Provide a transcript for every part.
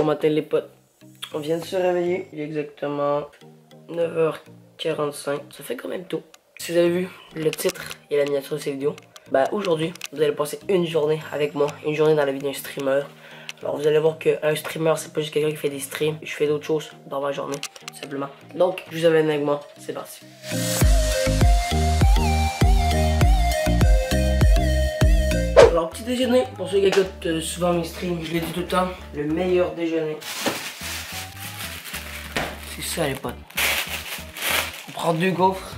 Bon matin les potes, on vient de se réveiller, il est exactement 9h45, ça fait quand même tôt. Si vous avez vu le titre et la miniature de cette vidéo, bah aujourd'hui vous allez passer une journée avec moi, une journée dans la vie d'un streamer. Alors vous allez voir qu'un streamer c'est pas juste quelqu'un qui fait des streams, je fais d'autres choses dans ma journée, simplement. Donc je vous amène avec moi, c'est parti. Alors petit déjeuner, pour ceux qui écoutent souvent mes streams, je l'ai dit tout le temps, le meilleur déjeuner. C'est ça les potes. On prend 2 gaufres.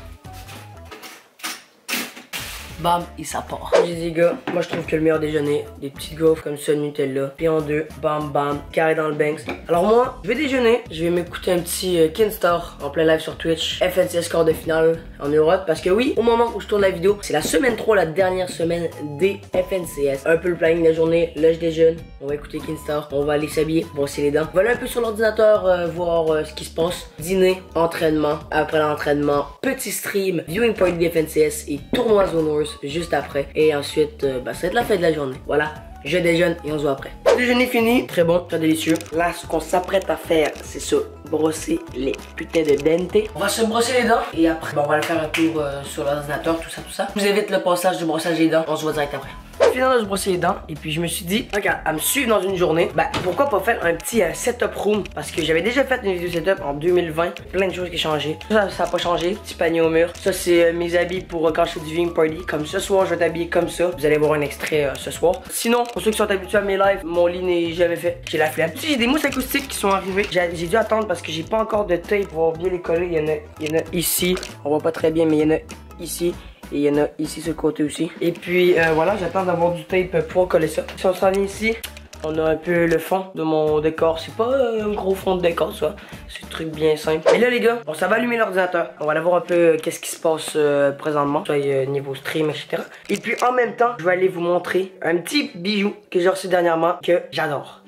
Bam, et ça part. J'ai dit les gars, moi je trouve que le meilleur déjeuner, des petites gaufres comme ça, Nutella, puis en 2, bam bam, carré dans le Banks. Alors moi, je vais déjeuner, je vais m'écouter un petit Kinstar en plein live sur Twitch, FNCS quart de finale en Europe, parce que oui, au moment où je tourne la vidéo, c'est la semaine 3, la dernière semaine des FNCS. Un peu le planning de la journée, là je déjeune, on va écouter Kinstar, on va aller s'habiller, brosser les dents. Voilà un peu sur l'ordinateur, voir ce qui se passe. Dîner, entraînement, après l'entraînement, petit stream, viewing party des FNCS et tournoi Zone Wars juste après. Et ensuite, ça va être la fin de la journée. Voilà, je déjeune et on se voit après. Le déjeuner fini, très bon, très délicieux. Là, ce qu'on s'apprête à faire, c'est ça, brosser les putains de dents. On va se brosser les dents et après, on va aller faire un tour sur l'ordinateur, tout ça. Je vous invite le passage du brossage des dents, on se voit direct après. Finalement, je brossais les dents et puis je me suis dit, regarde, à me suivre dans une journée, bah pourquoi pas faire un petit setup room, parce que j'avais déjà fait une vidéo setup en 2020, plein de choses qui ont changé. Ça n'a pas changé, petit panier au mur. Ça c'est mes habits pour quand je fais du viewing party. Comme ce soir, je vais t'habiller comme ça. Vous allez voir un extrait ce soir. Sinon, pour ceux qui sont habitués à mes lives, mon lit n'est jamais fait. J'ai la flemme. Si j'ai des mousses acoustiques qui sont arrivées, j'ai dû attendre parce que j'ai pas encore de tape pour bien les coller. Il y en a ici, on voit pas très bien, mais il y en a ici. Et il y en a ici, ce côté aussi. Et puis voilà, j'attends d'avoir du tape pour coller ça. Si on s'en vient ici, on a un peu le fond de mon décor. C'est pas un gros fond de décor, ça. C'est un truc bien simple. Et là, les gars, ça va allumer l'ordinateur. On va aller voir un peu qu'est-ce qui se passe présentement. Soit niveau stream, etc. Et puis en même temps, je vais aller vous montrer un petit bijou que j'ai reçu dernièrement que j'adore.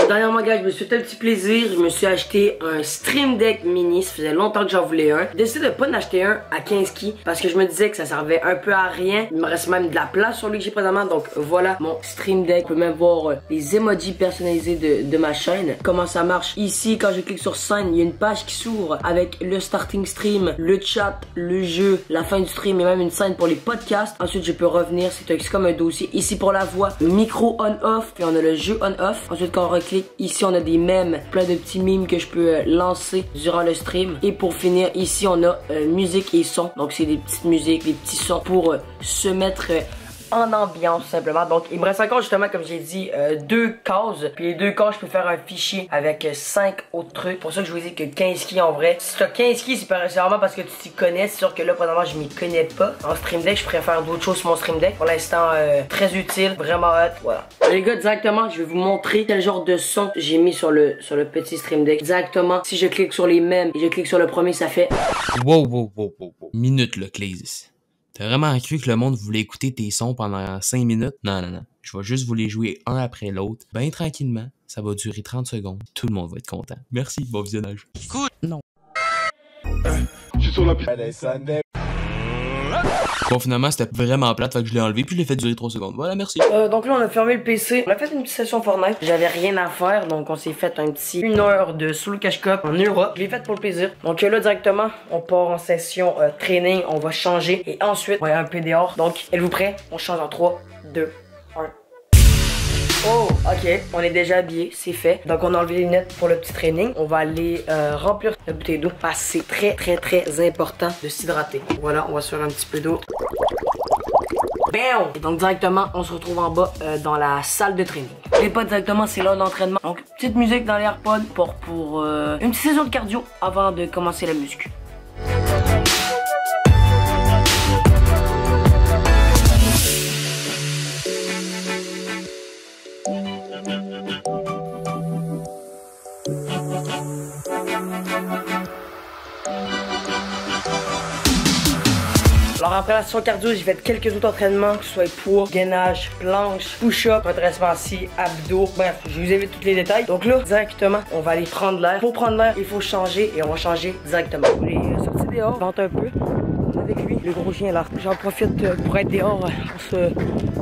Dernièrement, gars, je me suis fait un petit plaisir. Je me suis acheté un Stream Deck Mini. Ça faisait longtemps que j'en voulais un. J'ai décidé de pas en acheter un à 15 ki parce que je me disais que ça servait un peu à rien. Il me reste même de la place sur lui que j'ai présentement. Donc voilà mon Stream Deck. Vous pouvez même voir les emojis personnalisés de ma chaîne. Comment ça marche. Ici, quand je clique sur scène, il y a une page qui s'ouvre avec le starting stream, le chat, le jeu, la fin du stream et même une scène pour les podcasts. Ensuite, je peux revenir. C'est comme un dossier. Ici pour la voix, micro on-off. Puis on a le jeu on-off. Ensuite, quand on reclique, ici on a des mèmes, plein de petits mimes que je peux lancer durant le stream. Et pour finir, ici on a musique et son. Donc c'est des petites musiques, des petits sons pour se mettre en ambiance simplement. Donc il me reste encore justement, comme j'ai dit, 2 cases. Puis les 2 cases, je peux faire un fichier avec 5 autres trucs. Pour ça que je vous dis que 15 ki en vrai. Si tu as 15 ki, c'est vraiment parce que tu t'y connais. C'est sûr que là, présentement, je m'y connais pas. En Stream Deck, je préfère d'autres choses sur mon Stream Deck. Pour l'instant, très utile, vraiment hot. Voilà. Les gars, directement, je vais vous montrer quel genre de son j'ai mis sur le petit Stream Deck. Directement, si je clique sur les mêmes et je clique sur le premier, ça fait... Wow. Minute là, Claze. T'as vraiment cru que le monde voulait écouter tes sons pendant 5 minutes? Non. Je vais juste vous les jouer un après l'autre, bien tranquillement. Ça va durer 30 secondes. Tout le monde va être content. Merci, bon visionnage. Cool. Non. Je suis sur la piste. Bon, finalement, c'était vraiment plate, fait que je l'ai enlevé, puis je l'ai fait durer 3 secondes. Voilà, merci. Donc là, on a fermé le PC. On a fait une petite session Fortnite. J'avais rien à faire, donc on s'est fait un petit 1 heure de sous le cache-cop en Europe. Je l'ai fait pour le plaisir. Donc là, directement, on part en session training. On va changer et ensuite, on va aller un peu dehors. Donc, êtes-vous prêts? On change en 3, 2, 1. Oh, ok, on est déjà habillé, c'est fait. Donc on a enlevé les lunettes pour le petit training. On va aller remplir la bouteille d'eau parce que c'est très important de s'hydrater. Voilà, on va se faire un petit peu d'eau. Bam! Et donc directement, on se retrouve en bas dans la salle de training. Les potes, directement, c'est là d'entraînement. Donc petite musique dans l'AirPod pour une petite session de cardio avant de commencer la musique. Alors après la session cardio, j'ai fait quelques autres entraînements, que ce soit poids, gainage, planche, push-up, redressement assis, abdos, bref, je vous évite tous les détails. Donc là, directement, on va aller prendre l'air. Pour prendre l'air, il faut changer et on va changer directement. On est sorti dehors, vente un peu avec lui, le gros chien là. J'en profite pour être dehors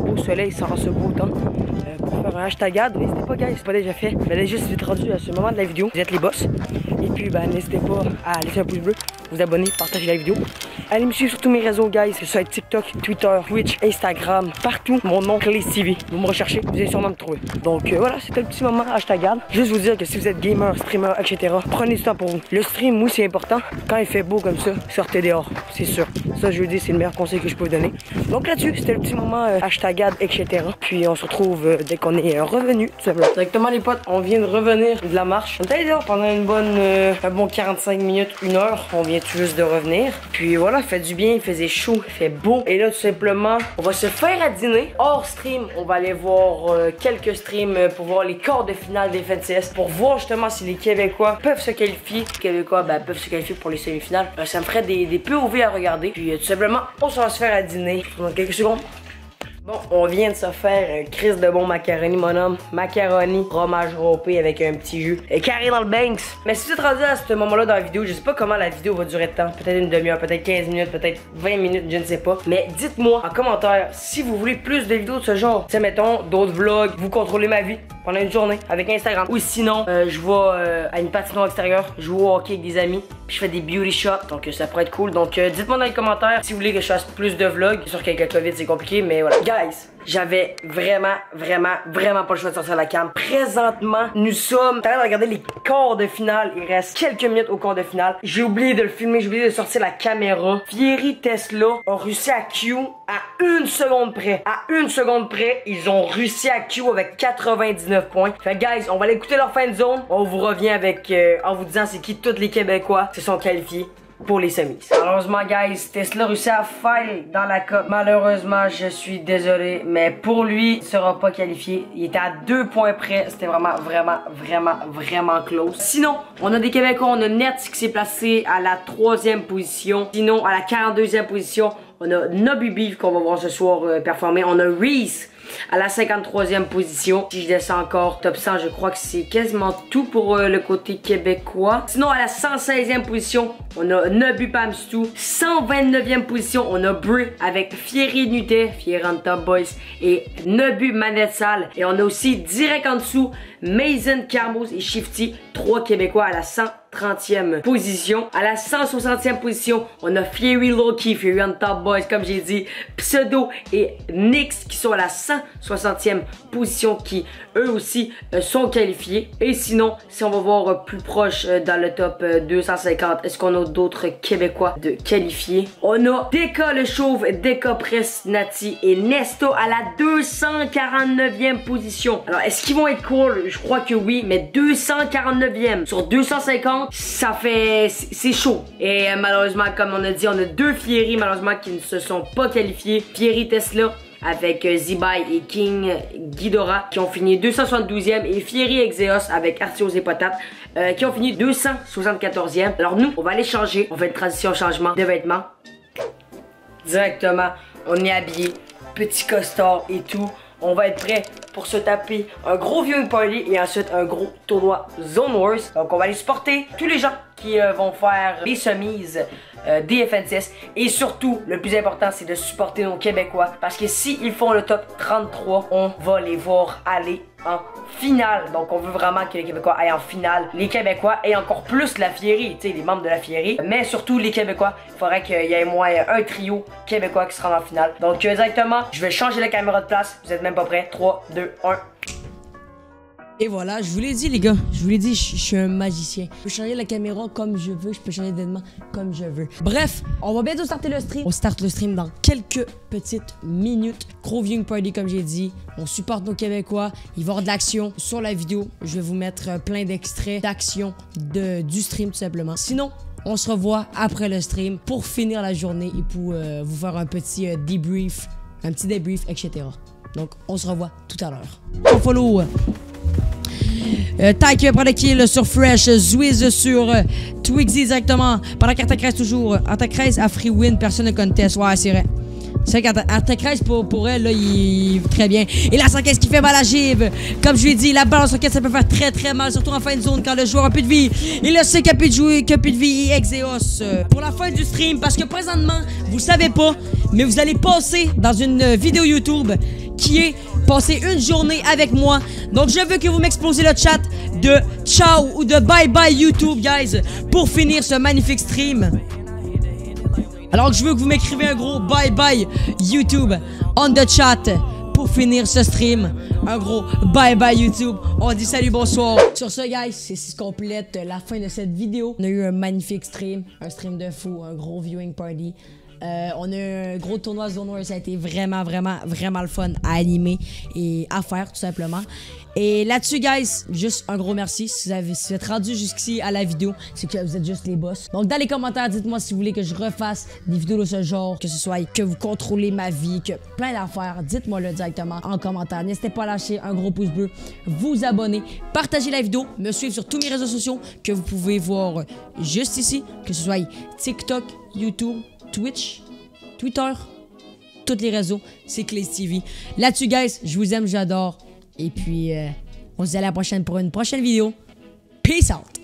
au soleil, sans ce beau temps, pour faire #ad. N'hésitez pas, guys, c'est pas déjà fait. Mais là, juste vite rendu à ce moment de la vidéo. Vous êtes les boss. Et puis, ben, n'hésitez pas à laisser un pouce bleu, vous abonner, partager la vidéo. Allez me suivre sur tous mes réseaux, guys. Que ce soit TikTok, Twitter, Twitch, Instagram, partout. Mon nom, Clayz TV. Vous me recherchez, vous allez sûrement me trouver. Donc voilà, c'était le petit moment #ad. Juste vous dire que si vous êtes gamer, streamer, etc., prenez du temps pour vous. Le stream, oui, c'est important. Quand il fait beau comme ça, sortez dehors, c'est sûr. Ça, je veux dire, c'est le meilleur conseil que je peux vous donner. Donc là-dessus, c'était le petit moment #ad, etc. Puis on se retrouve dès qu'on est revenu, tout simplement. Directement, les potes, on vient de revenir de la marche. On était dehors pendant un bon 45 minutes, 1 heure. On vient tout juste de revenir. Puis voilà, il fait du bien, il faisait chaud, il fait beau. Et là, tout simplement, on va se faire à dîner. Hors stream, on va aller voir quelques streams pour voir les quarts de finale des FNCS. Pour voir justement si les Québécois peuvent se qualifier. Les Québécois peuvent se qualifier pour les semi-finales. Ça me ferait des POV à regarder. Puis tout simplement, on va se faire à dîner. Dans quelques secondes. Bon, on vient de se faire un crise de bon macaroni, mon homme. Macaroni, fromage râpé avec un petit jus. Et carré dans le Banks. Mais si vous êtes rendu à ce moment-là dans la vidéo, je sais pas comment la vidéo va durer de temps. Peut-être une demi-heure, peut-être 15 minutes, peut-être 20 minutes, je ne sais pas. Mais dites-moi en commentaire si vous voulez plus de vidéos de ce genre. Tu sais, mettons, d'autres vlogs, vous contrôlez ma vie pendant une journée avec Instagram. Ou sinon, je vais à une patinoire extérieure, je joue au hockey avec des amis, puis je fais des beauty shots. Donc ça pourrait être cool. Donc dites-moi dans les commentaires si vous voulez que je fasse plus de vlogs. C'est sûr qu'avec le COVID, c'est compliqué, mais voilà. Guys, j'avais vraiment pas le choix de sortir la cam. Présentement, nous sommes en train de regarder les quarts de finale. Il reste quelques minutes au quart de finale. J'ai oublié de le filmer, j'ai oublié de sortir la caméra. Thierry Tesla ont réussi à Q à 1 seconde près. À 1 seconde près, ils ont réussi à Q avec 99 points. Fait guys, on va aller écouter leur fin de zone. On vous revient avec en vous disant c'est qui tous les Québécois se sont qualifiés pour les semis. Malheureusement, guys, Tesla réussit à fail dans la coupe. Malheureusement, je suis désolé, mais pour lui, il sera pas qualifié. Il était à 2 points près. C'était vraiment close. Sinon, on a des Québécois. On a Nets qui s'est placé à la 3e position. Sinon, à la 42e position, on a Nobby Beef qu'on va voir ce soir performer. On a Reese à la 53e position. Si je descends encore top 100, je crois que c'est quasiment tout pour le côté québécois. Sinon, à la 116e position, on a Nobu Pamstou. 129e position, on a Brie avec Fierry Nutet, Fierry on top boys, et Nobu Manette Sale. Et on a aussi direct en dessous Mason Carmos et Shifty, 3 Québécois à la 130e position. À la 160e position, on a Fiery Loki, Fiery on top boys, comme j'ai dit, Pseudo et Nyx qui sont à la 160e position, qui eux aussi sont qualifiés. Et sinon, si on va voir plus proche dans le top 250, est-ce qu'on a d'autres Québécois de qualifiés? On a Deka le Chauve, Deka Press Nati et Nesto à la 249e position. Alors, est-ce qu'ils vont être cool? Je crois que oui, mais 249e sur 250, ça fait... c'est chaud. Et malheureusement, comme on a dit, on a 2 Fierry, malheureusement, qui ne se sont pas qualifiés. Fierry Tesla avec Zibai et King Ghidorah qui ont fini 272e, et Fierry Exeos avec Artios et Potate qui ont fini 274e. Alors nous, on va aller changer, on fait une transition changement de vêtements. Directement, on est habillé, petit costard et tout. On va être prêt pour se taper un gros viewing party et ensuite un gros tournoi Zone Wars. Donc on va aller supporter tous les gens qui vont faire les semis des FNCS. Et surtout, le plus important, c'est de supporter nos Québécois. Parce que s'ils font le top 33, on va les voir aller en finale. Donc on veut vraiment que les Québécois aillent en finale. Les Québécois et encore plus la Fierry, tu sais, les membres de la Fierry. Mais surtout les Québécois, il faudrait qu'il y ait moins un trio Québécois qui se rend en finale. Donc directement, je vais changer la caméra de place. Vous êtes même pas prêts? 3, 2, 1. Et voilà, je vous l'ai dit les gars, je vous l'ai dit, je suis un magicien. Je peux changer la caméra comme je veux, je peux changer d'événement comme je veux. Bref, on va bientôt starter le stream. On start le stream dans quelques petites minutes. Gros viewing party comme j'ai dit. On supporte nos Québécois. Il va y avoir de l'action sur la vidéo. Je vais vous mettre plein d'extraits d'action du stream tout simplement. Sinon, on se revoit après le stream pour finir la journée et pour vous faire un petit débrief, etc. Donc, on se revoit tout à l'heure. On follow Ty qui va prendre le kill sur Fresh, Zwiz sur Twigsy directement. Pendant qu'Artacrez toujours. Artacrez a free win, personne ne conteste. Ouais, c'est vrai. C'est vrai qu'Artacrez pour elle, là, il est très bien. Et la 115 qui fait mal à Gib. Comme je lui ai dit, la balle en 115, ça peut faire très mal, surtout en fin de zone quand le joueur a plus de vie. Il le sait qu'il a plus de vie. Et Exeos pour la fin du stream. Parce que présentement, vous savez pas, mais vous allez passer dans une vidéo YouTube qui est passer une journée avec moi. Donc je veux que vous m'explosez le chat de ciao ou de bye bye YouTube, guys, pour finir ce magnifique stream. Alors je veux que vous m'écrivez un gros bye bye YouTube on the chat pour finir ce stream. Un gros bye bye YouTube. On dit salut, bonsoir. Sur ce, guys, c'est ce qui complète la fin de cette vidéo. On a eu un magnifique stream, un stream de fou, un gros viewing party. On a eu un gros tournoi Zone War. Ça a été vraiment le fun à animer et à faire, tout simplement. Et là-dessus, guys, juste un gros merci. Si vous êtes rendu jusqu'ici à la vidéo, c'est que vous êtes juste les boss. Donc, dans les commentaires, dites-moi si vous voulez que je refasse des vidéos de ce genre, que ce soit que vous contrôlez ma vie, que plein d'affaires. Dites-moi-le directement en commentaire. N'hésitez pas à lâcher un gros pouce bleu, vous abonner, partager la vidéo, me suivre sur tous mes réseaux sociaux que vous pouvez voir juste ici, que ce soit TikTok, YouTube, Twitch, Twitter, tous les réseaux, c'est Claze TV. Là-dessus, guys, je vous aime, j'adore. Et puis, on se dit à la prochaine pour une prochaine vidéo. Peace out!